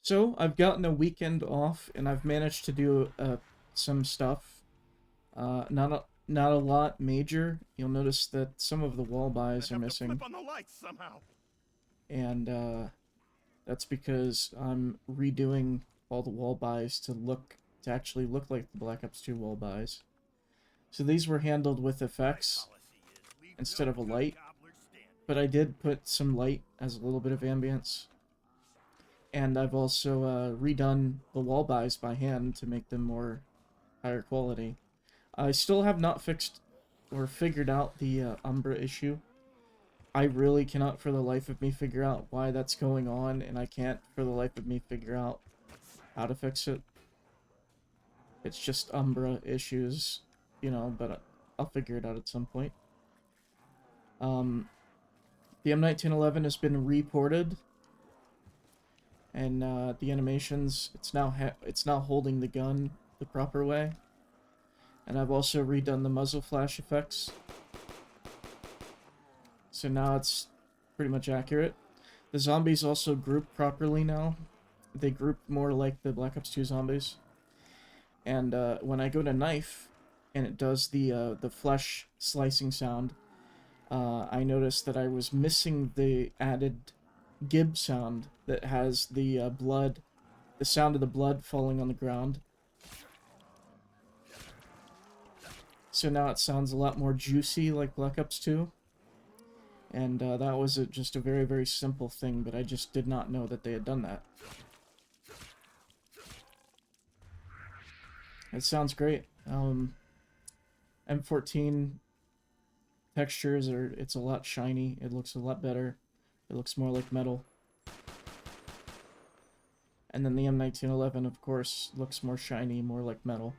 So I've gotten a weekend off, and I've managed to do some stuff. Not a lot major. You'll notice that some of the wall Gonna buys are have to missing, flip on the lights somehow. and that's because I'm redoing all the wall buys to actually look like the Black Ops 2 wall buys. So these were handled with My effects policy is leave instead no of a good light, gobbler standing. but I did put some light as a little bit of ambience. And I've also redone the wall buys by hand to make them more higher quality. I still have not fixed or figured out the Umbra issue. I really cannot for the life of me figure out why that's going on, and I can't for the life of me figure out how to fix it. It's just Umbra issues, but I'll figure it out at some point. Um, the M1911 has been reported, and the animations, it's now holding the gun the proper way. And I've also redone the muzzle flash effects, so now it's pretty much accurate. The zombies also group properly now. They group more like the Black Ops 2 zombies. And when I go to knife, and it does the flesh slicing sound, I noticed that I was missing the added gib sound that has the sound of the blood falling on the ground. So now it sounds a lot more juicy like Black Ops 2. And that was just a very, very simple thing, but I just did not know that they had done that. It sounds great. M14 textures it's a lot shiny. It looks a lot better. It looks more like metal. And then the M1911, of course, looks more shiny, more like metal.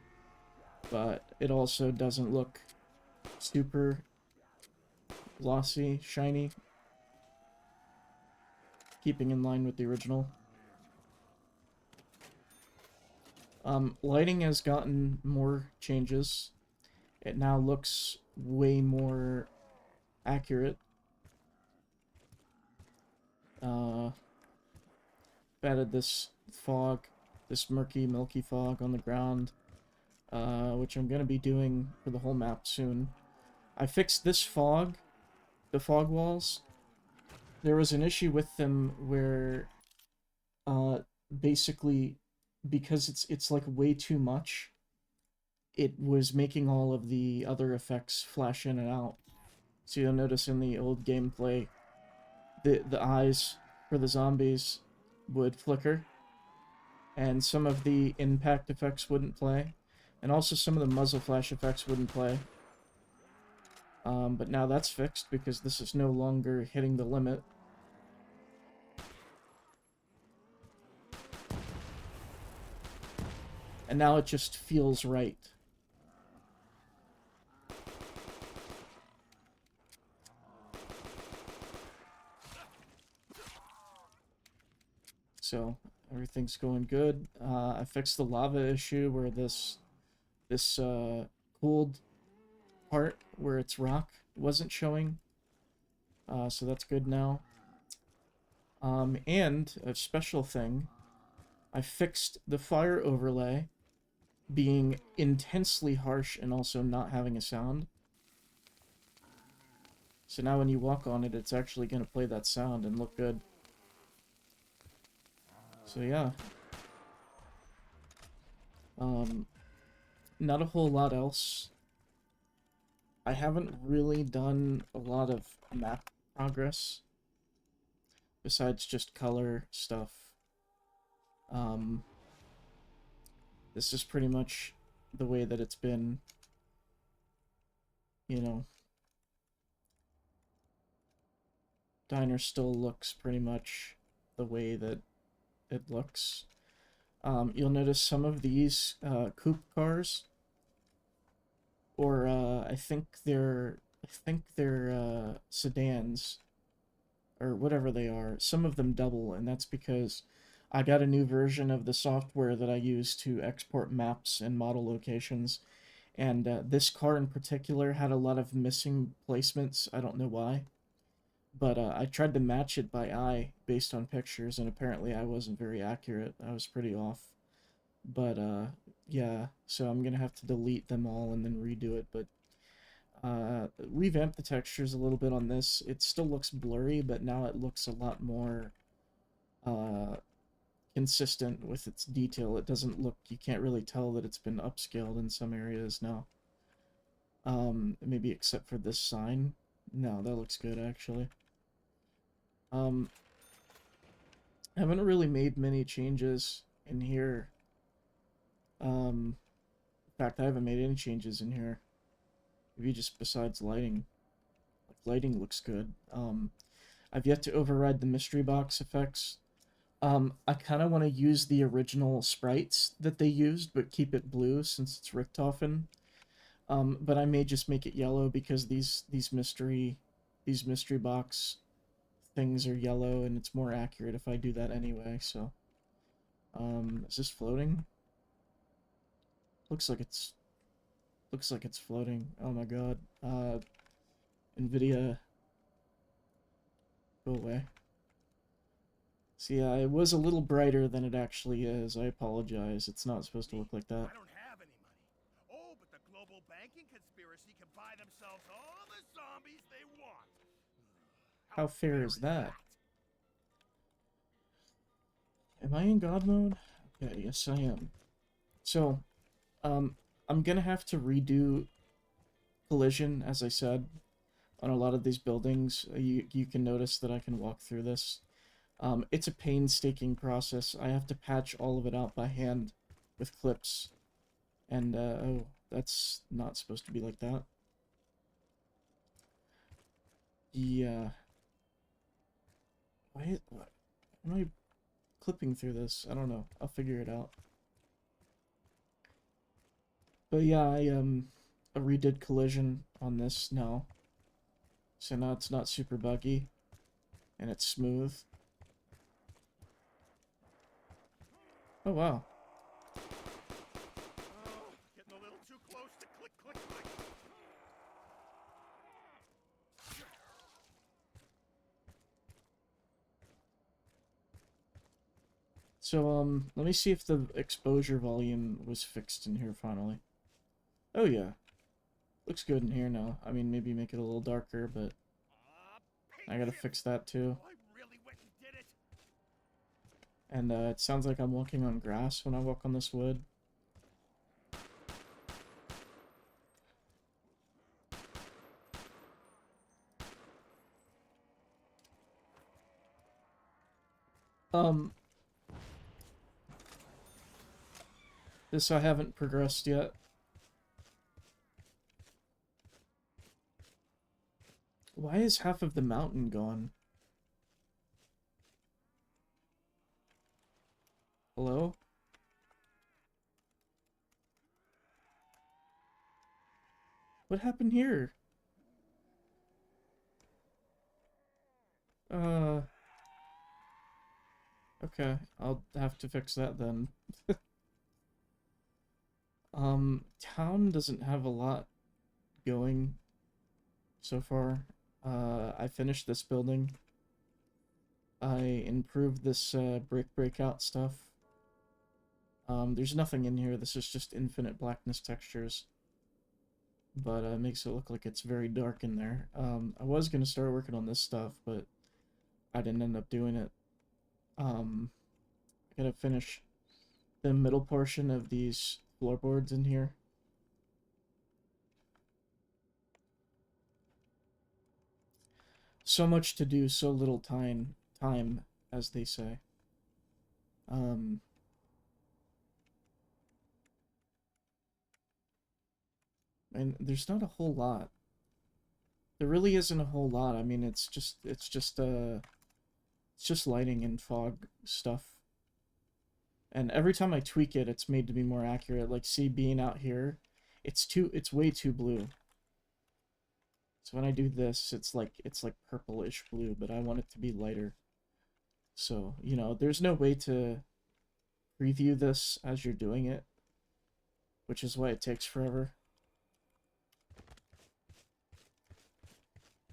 But it also doesn't look super glossy, shiny, keeping in line with the original. Lighting has gotten more changes. It now looks way more accurate. Added this fog, this murky, milky fog on the ground, which I'm going to be doing for the whole map soon. I fixed this fog, the fog walls. There was an issue with them where, basically, because it's like way too much, it was making all of the other effects flash in and out. So you'll notice in the old gameplay, the eyes for the zombies would flicker, and some of the impact effects wouldn't play, and also some of the muzzle flash effects wouldn't play. But now that's fixed because this is no longer hitting the limit. And now it just feels right. So everything's going good. I fixed the lava issue where this cooled part where it's rock wasn't showing. So that's good now. And a special thing, I fixed the fire overlay being intensely harsh and also not having a sound. So now when you walk on it, it's actually going to play that sound and look good. So yeah. Not a whole lot else. I haven't really done a lot of map progress besides just color stuff. This is pretty much the way that it's been, you know. Diner still looks pretty much the way that it looks. You'll notice some of these coupe cars, or I think they're sedans, or whatever they are. Some of them double, and that's because I got a new version of the software that I use to export maps and model locations, and this car in particular had a lot of missing placements. I don't know why. But I tried to match it by eye based on pictures, and apparently I wasn't very accurate. I was pretty off. But yeah, so I'm gonna have to delete them all and then redo it. But revamp the textures a little bit on this. It still looks blurry, but now it looks a lot more uh, consistent with its detail. It doesn't look, you can't really tell that it's been upscaled in some areas now. Maybe except for this sign. No, that looks good actually. Um, I haven't really made many changes in here. In fact, I haven't made any changes in here. Maybe just besides lighting. Like, lighting looks good. I've yet to override the mystery box effects. I kind of want to use the original sprites that they used, but keep it blue since it's Richtofen. But I may just make it yellow because these mystery box things are yellow, and it's more accurate if I do that anyway. So, is this floating? Looks like it's floating. Oh my god. NVIDIA, go away. See, yeah, it was a little brighter than it actually is. I apologize. It's not supposed to look like that. I don't have any money. Oh, but the global banking conspiracy can buy themselves all the zombies they want. How fair is that? Am I in God mode? Okay, yes I am. So, I'm gonna have to redo collision, as I said, on a lot of these buildings. You can notice that I can walk through this. It's a painstaking process. I have to patch all of it out by hand with clips. And, oh, that's not supposed to be like that. Yeah. Why am I clipping through this? I don't know. I'll figure it out. But yeah, I redid collision on this now. So now it's not super buggy. And it's smooth. Oh, wow. Oh, getting a little too close to click, click, click. So, let me see if the exposure volume was fixed in here finally. Oh, yeah. Looks good in here now. I mean, maybe make it a little darker, but I gotta fix that too. I really went and did it. And, it sounds like I'm walking on grass when I walk on this wood. This I haven't progressed yet. Why is half of the mountain gone? Hello? What happened here? Uh... Okay, I'll have to fix that then. Town doesn't have a lot going so far. I finished this building. I improved this, brick breakout stuff. There's nothing in here. This is just infinite blackness textures. But, it makes it look like it's very dark in there. I was gonna start working on this stuff, but I didn't end up doing it. I gotta finish the middle portion of these floorboards in here. So much to do, so little time, as they say. And there's not a whole lot. There really isn't a whole lot. I mean, it's just lighting and fog stuff. And every time I tweak it, it's made to be more accurate. Like, see, being out here, it's way too blue. So when I do this, it's like purplish blue, but I want it to be lighter. So, you know, there's no way to preview this as you're doing it, which is why it takes forever.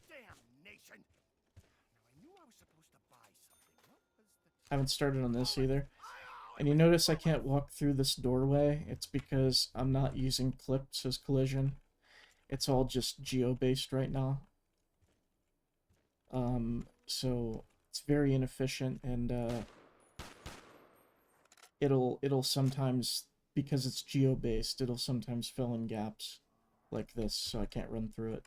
Damn nation. Haven't started on this either. And you notice I can't walk through this doorway. It's because I'm not using clips as collision. It's all just geo-based right now. So it's very inefficient, and it'll sometimes, because it's geo-based, it'll sometimes fill in gaps like this, so I can't run through it.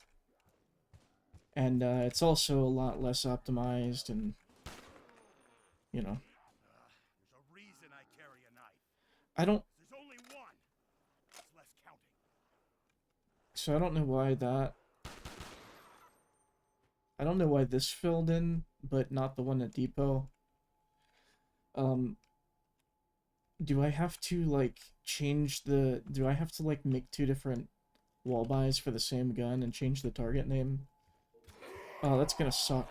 And it's also a lot less optimized, and you know, There's a reason I carry a knife. I don't. There's only one. It's less counting. So I don't know why that. I don't know why this filled in, but not the one at Depot. Um, do I have to like change the? Do I have to like make two different wall buys for the same gun and change the target name? Oh, that's gonna suck.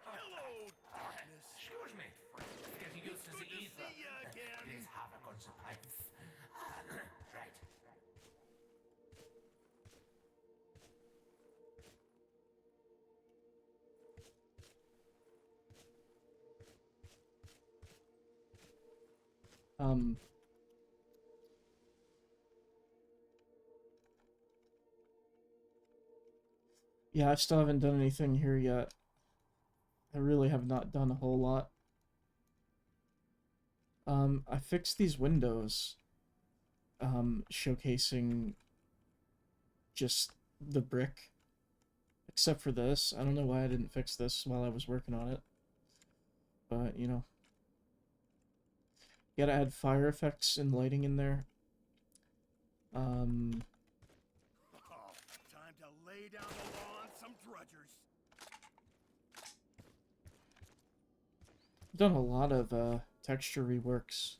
Hello, darkness. Excuse me, friend. Getting used to Good the to ether. see you again. Please have a good surprise. Right. Um, yeah, I still haven't done anything here yet. I really have not done a whole lot. I fixed these windows, showcasing just the brick. Except for this. I don't know why I didn't fix this while I was working on it. But, you know. You gotta add fire effects and lighting in there. Oh, time to lay down the law on some drudgers. I've done a lot of texture reworks.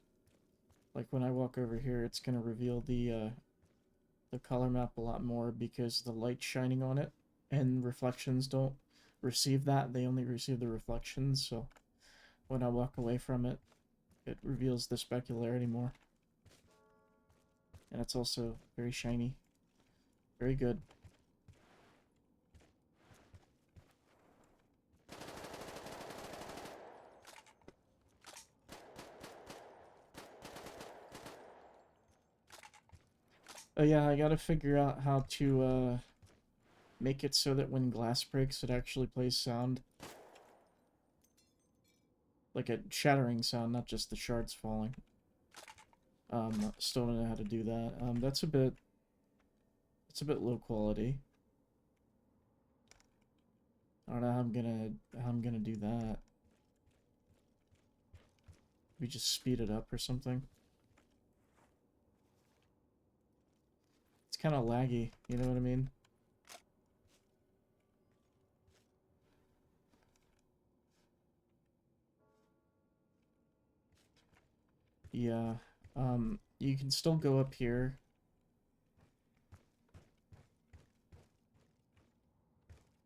Like when I walk over here, it's gonna reveal the color map a lot more because the light's shining on it and reflections don't receive that. They only receive the reflections, so when I walk away from it, it reveals the specularity more. And it's also very shiny. Very good. Oh yeah, I gotta figure out how to make it so that when glass breaks, it actually plays sound. Like a shattering sound, not just the shards falling. Still don't know how to do that. That's a bit... It's a bit low quality. I don't know how I'm gonna do that. We just speed it up or something. It's kind of laggy, you know what I mean? Yeah. You can still go up here.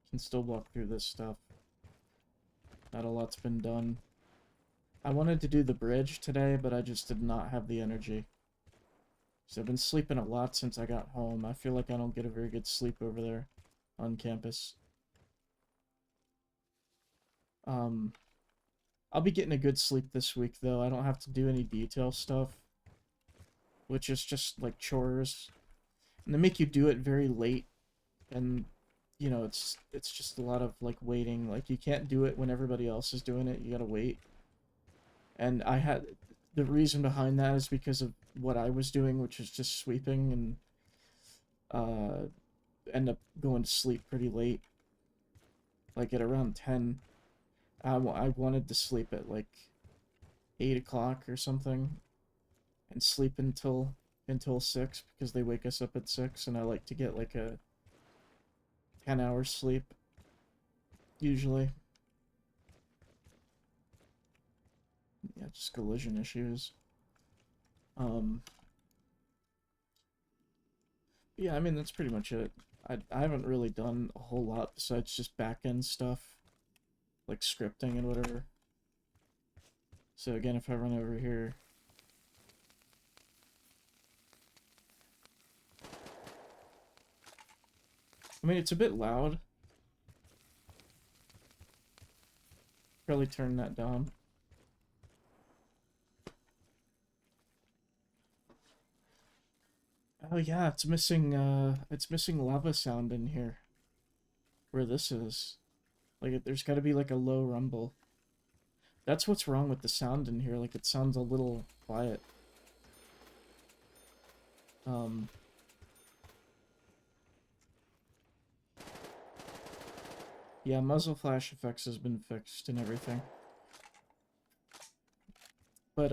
You can still walk through this stuff. Not a lot's been done. I wanted to do the bridge today, but I just did not have the energy. So I've been sleeping a lot since I got home. I feel like I don't get a very good sleep over there on campus. I'll be getting a good sleep this week, though. I don't have to do any detail stuff, which is just like chores. And they make you do it very late, and you know, it's just a lot of like waiting. Like you can't do it when everybody else is doing it. You gotta wait. And I had the reason behind that is because of what I was doing, which is just sweeping, and end up going to sleep pretty late, like at around 10. I wanted to sleep at like 8 o'clock or something, and sleep until 6 because they wake us up at 6, and I like to get like a 10 hours sleep usually. Yeah, just collision issues. Yeah, I mean that's pretty much it. I haven't really done a whole lot besides just back-end stuff, like scripting and whatever. So again, if I run over here, I mean it's a bit loud. Probably turn that down. Oh yeah, it's missing lava sound in here. Where this is. Like, there's gotta be like a low rumble. That's what's wrong with the sound in here, like it sounds a little quiet. Um, yeah, muzzle flash effects has been fixed and everything. But,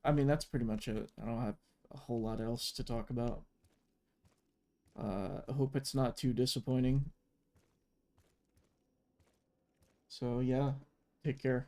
I mean, that's pretty much it. I don't have a whole lot else to talk about. I hope it's not too disappointing. So, yeah, take care.